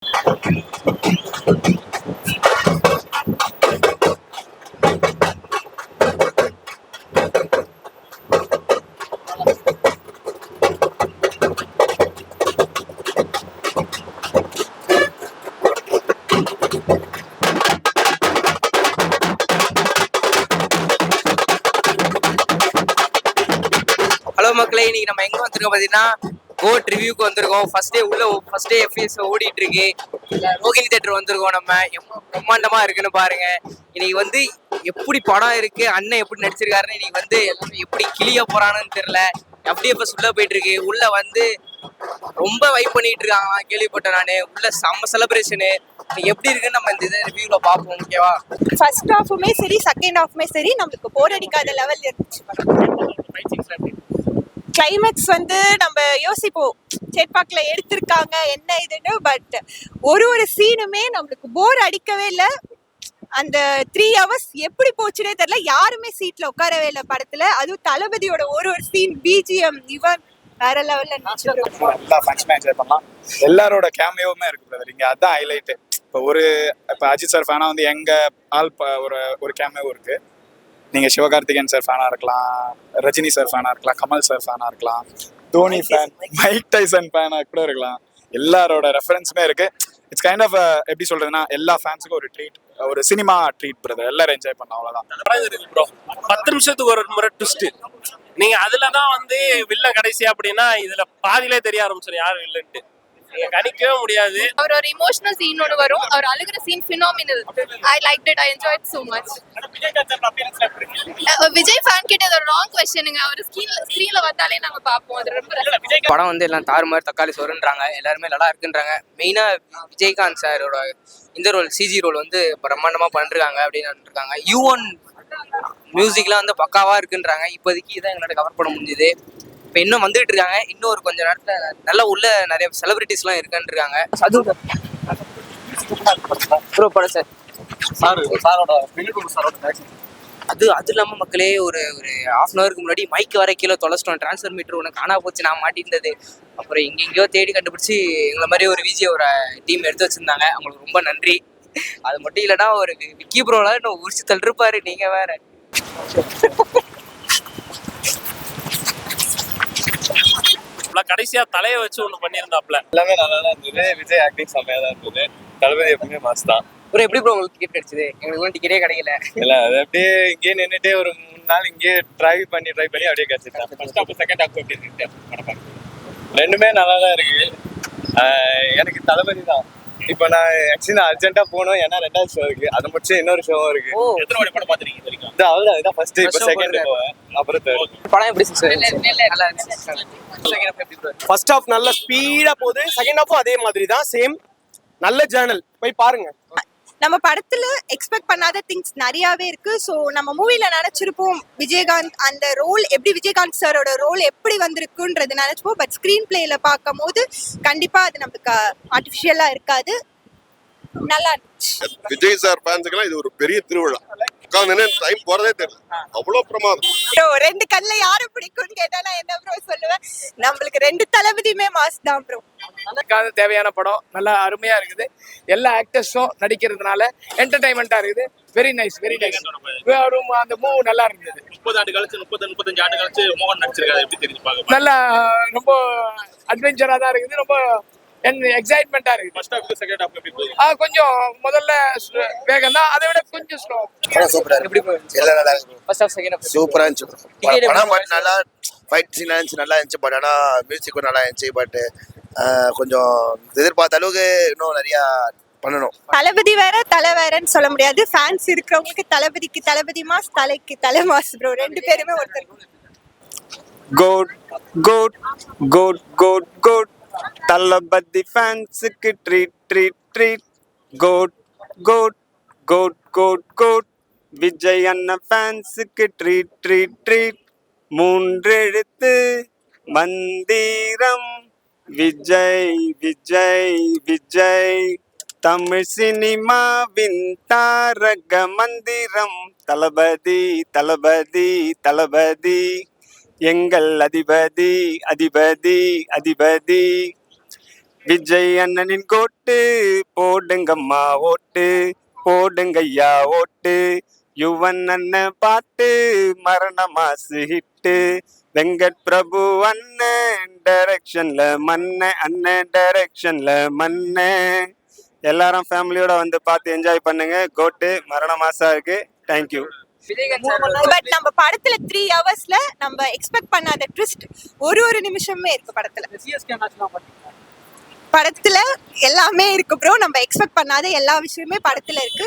Hello மக்களே, இன்னைக்கு நம்ம எங்க வந்திருக்கோம் பாத்தீங்கன்னா கோட் ரிவ்யூக்கு வந்திருக்கோம். ஃபர்ஸ்ட் டே எஃப்எஸ் ஓடிட்டு இருக்கு. ரோகிணி தேட்டர் வந்திருக்கோம். நம்ம பிரம்மாண்டமா இருக்குன்னு பாருங்க. இன்னைக்கு வந்து எப்படி படம் இருக்கு, அண்ணன் எப்படி நடிச்சிருக்காருன்னு இன்னைக்கு வந்து எல்லாரும் எப்படி கிளிய போறான்னு தெரியல. எஃப்டிஎஃப்எஸ் உள்ள போயிட்டு இருக்கு. உள்ள வந்து ரொம்ப வைப் பண்ணிட்டு இருக்காங்க கேள்விப்பட்டேன் நானு. உள்ள செம்ம செலிப்ரேஷனு. எப்படி இருக்குன்னு நம்ம இந்த ரிவ்யூல பார்ப்போம். ஓகேவா? ஃபர்ஸ்ட் ஹாஃபுமே சரி செகண்ட் ஹாஃபுமே சரி நம்மளுக்கு போர் அடிக்காத லெவல் இருந்துச்சு. கிளைமேக்ஸ் வந்து நம்ம யோசிப்போம் சேட்பாக்ல எடுத்திருக்காங்க என்ன இதுன்னு, பட் ஒரு சீனுமே நம்மளுக்கு போர் அடிக்கவே இல்லை. அந்த 3 hours எப்படி போச்சுனே தெரியல. யாருமே சீட்ல உட்காரவே இல்லை படத்துல. அதுவும் தளபதியோட ஒரு சீன் பிஜிஎம் இவன் வேற லெவல்ல எல்லாரோட கேமியோவுமே இருக்கு பிரதர். இங்க அதான் ஹைலைட். இப்போ அஜித் சார் ஃபேனா வந்து எங்க ஆள் ஒரு கேமியோ இருக்கு. நீங்க சிவகார்த்திகேயன் சார் ஃபேனா இருக்கலாம், ரஜினி சார் ஃபேனா இருக்கலாம், கமல் சார் ஃபேனா இருக்கலாம், தோனி ஃபேன், மைக் டைசன் ஃபேனா கூட இருக்கலாம். எல்லாரோட ரெஃபரன்ஸுமே இருக்கு. இட்ஸ் கைண்ட் ஆஃப் எப்படி சொல்றதுன்னா எல்லா ஃபேன்ஸுக்கும் ஒரு ட்ரீட், ஒரு சினிமா ட்ரீட் பிரதர். எல்லாரும் என்ஜாய் பண்ண அவ்வளவுதான். 10 நிமிஷத்துக்கு ஒரு முறை ட்விஸ்ட். நீங்க அதுலதான் வந்து வில்ல கடைசி அப்படின்னா இதுல பாதியிலே தெரிய ஆரம்பிச்சிடும் யாரு வில்லன்ட்டு. கணிக்கவே முடியாது. அவர் ஒரு இமோஷனல் சீன் ஒன்று வரும். அவர் அழுகிற scene phenomenal. I like it. I enjoyed so much. Vijay fan கிட்ட இது ஒரு ராங் क्वेश्चनங்க. அவர் ஸ்கிரீன்ல வந்தாலே நாங்க பாப்போம். அது ரொம்ப படம் வந்து எல்லாம் தாறுமாறு தக்காளி சோறுன்றாங்க. எல்லாருமே நல்லா இருக்குன்றாங்க. மெயினா விஜயகாந்த் சாரோட இந்த ரோல் சிஜி ரோல் வந்து பிரம்மாண்டமா பண்ணிருக்காங்க அப்படின்னு இருக்காங்க. யூ1 மியூசிக்லாம் வந்து பக்காவா இருக்குன்றாங்க. இப்போதைக்கு இதான் எங்களோட கவர் பண்ண முடிஞ்சுது. இப்போ இன்னும் வந்துட்டு இருக்காங்க. இன்னும் ஒரு கொஞ்ச நேரத்துல நல்லா உள்ள நிறைய செலிபிரிட்டிஸ் எல்லாம் இருக்குன்னு இருக்காங்க. அது இல்லாம மக்களே ஒரு ஹாஃப் அன் ஹவருக்கு முன்னாடி மைக் வர கீழே தொலைச்சிட்டோம். டிரான்ஸ்ஃபர் மீட்டர் ஒன்று காணா போச்சு, நான் மாட்டிருந்தது. அப்புறம் எங்கெங்கயோ தேடி கண்டுபிடிச்சி எங்களை மாதிரி ஒரு ஒரு டீம் எடுத்து வச்சிருந்தாங்க. அவங்களுக்கு ரொம்ப நன்றி. அது மட்டும் இல்லைன்னா ஒரு விக்கி ப்ரோல இன்னும் உரிச்சு தள்ளிருப்பாரு. நீங்க வேற கடைசியா தலைய வச்சு ஒண்ணு பண்ணிருந்தாப்ல. எல்லாமே நல்லா தான் இருந்தது. விஜய் ஆக்டிங் செம்மையா தான் இருந்தது. தளபதி எப்பவுமே மாஸ் தான். ப்ரோ எப்படி ப்ரோ உங்களுக்கு டிக்கெட் கிடைச்சது? எங்களுக்கு டிக்கெட்டே கிடைக்கல. இல்ல அது அப்படியே இங்கே நின்றுட்டே ஒரு 3 நாள் இங்கே ட்ரை பண்ணி அப்படியே கிடைச்சிட்டேன். ஃபர்ஸ்ட் ஹாஃப் செகண்ட் ஹாஃப் எப்படி இருக்கு? ரெண்டுமே நல்லா தான் இருக்கு. எனக்கு தளபதி தான். இப்போ நான் ஆக்சுவலி அர்ஜென்ட்டா போகணும். ஏன்னா 2வது ஷோ இருக்கு. அதை முடிச்சு இன்னொரு ஷோவும் இருக்கு. எத்தனை வாட்டி படம் பாத்துறீங்க தெரியுமா? அவ்வளவுதான். இதுதான் ஃபர்ஸ்ட். இப்போ செகண்ட் போவேன், அப்புறம் தேர்ட். படம் எப்படி நல்லா இருந்துச்சு. ஃபர்ஸ்ட் ஹாஃப் நல்ல ஸ்பீடா போகுது. செகண்ட் ஹாஃபும் அதே மாதிரி தான், சேம். நல்ல ஜேர்னல், போய் பாருங்க. நம்ம படத்துல எக்ஸ்பெக்ட் பண்ணாத திங்ஸ் நிறையவே இருக்கு. ஸோ நம்ம மூவில நினைச்சிருப்போம் விஜயகாந்த் அந்த ரோல் எப்படி, விஜயகாந்த் சாரோட ரோல் எப்படி வந்திருக்குன்றது நினைச்சிப்போம். பட் ஸ்கிரீன் பிளேல பார்க்கும் போது கண்டிப்பா அது நமக்கு ஆர்டிஃபிஷியலா இருக்காது. நல்லா இருந்துச்சு. விஜய் சார் ஃபேன்ஸுக்கெல்லாம் இது ஒரு பெரிய திருவிழா. உட்காந்து டைம் போறதே தெரியல, அவ்வளவு பிரமாதம். 2 கண்ணுல யாரு பிடிக்கும்னு கேட்டா நான் என்ன ப்ரோ சொல்லுவேன்? நம்மளுக்கு 2 தளபதியுமே மாஸ் தான் ப்ரோ. தேவையான படம் நல்லா அருமையா இருக்குது. எல்லா ஆக்டர்ஸும் நடிக்கிறதுனால என்டர்டைன்மெண்டா இருக்குது. Very nice, very nice. அந்த மூவ் நல்லா இருந்தது. 30 ஆண்டு கழிச்சு 35 ஆண்டு கழிச்சு மோகன் நடிச்சிருக்காரு. எப்படி தெரிஞ்சு பாக்க நல்லா ரொம்ப அட்வென்ச்சரா தான் இருக்குது. ரொம்ப எக்ஸைட்மெண்டா இருக்கு. ஃபர்ஸ்ட் ஹாஃப் செகண்ட் ஹாஃப் எப்படி போகுது? கொஞ்சம் முதல்ல வேகம் தான், அதை விட கொஞ்சம் ஸ்லோ. சூப்பரா எப்படி இருக்கு. எல்லாம் நல்லா இருக்கு. ஃபர்ஸ்ட் ஹாஃப் செகண்ட் ஹாஃப் சூப்பரா இருந்துச்சு. படம் பட் நல்லா ஃபைட் சீன் நல்லா இருந்துச்சு. பட் ஆனா மியூசிக்கும் நல்லா இருந்துச்சு. பட் கொஞ்சம் எதிர்பார்த்த அளவுக்கு இன்னும் நிறைய பண்ணணும். தளபதி வேற தலை வேறன்னு சொல்ல முடியாது. ஃபேன்ஸ் இருக்கிறவங்களுக்கு தளபதிக்கு தளபதி மாஸ், தலைக்கு தலை மாஸ் ப்ரோ. 2 பேருமே ஒருத்தர். GOAT GOAT GOAT GOAT GOAT Thalapathy ஃபேன்ஸுக்கு treat treat treat. GOAT GOAT GOAT GOAT GOAT Vijay அண்ணன் ஃபேன்ஸுக்கு ட்ரீட் ட்ரீட் ட்ரீட். 3 எழுத்து மந்திரம் விஜய் விஜய் விஜய். தமிழ் சினிமாவின் தாரக மந்திரம் தளபதி தளபதி தளபதி. எங்கள் அதிபதி அதிபதி அதிபதி. விஜய் அண்ணனின் கோட்டு போடுங்கம்மா ஓட்டு போடுங்கய்யா ஓட்டு யுவன் அண்ணன் பாட்டு மரண மாசு ஹிட்டு வெங்கட் பிரபு அண்ணன் டைரக்ஷன்ல அண்ணன் டைரக்ஷன்ல எல்லாரும் ஃபேமிலியோட வந்து பார்த்து என்ஜாய் பண்ணுங்க. கோட்டு மரண மாசா இருக்கு. தேங்க்யூ. பட் நம்ம படத்துல 3 ஹவர்ஸ்ல நம்ம எக்ஸ்பெக்ட் பண்ணாத ட்விஸ்ட் ஒரு நிமிஷமே இருக்கு படத்துல எல்லாமே இருக்கு ப்ரோ. நம்ம எக்ஸ்பெக்ட் பண்ணாத எல்லா விஷயமே படத்துல இருக்கு.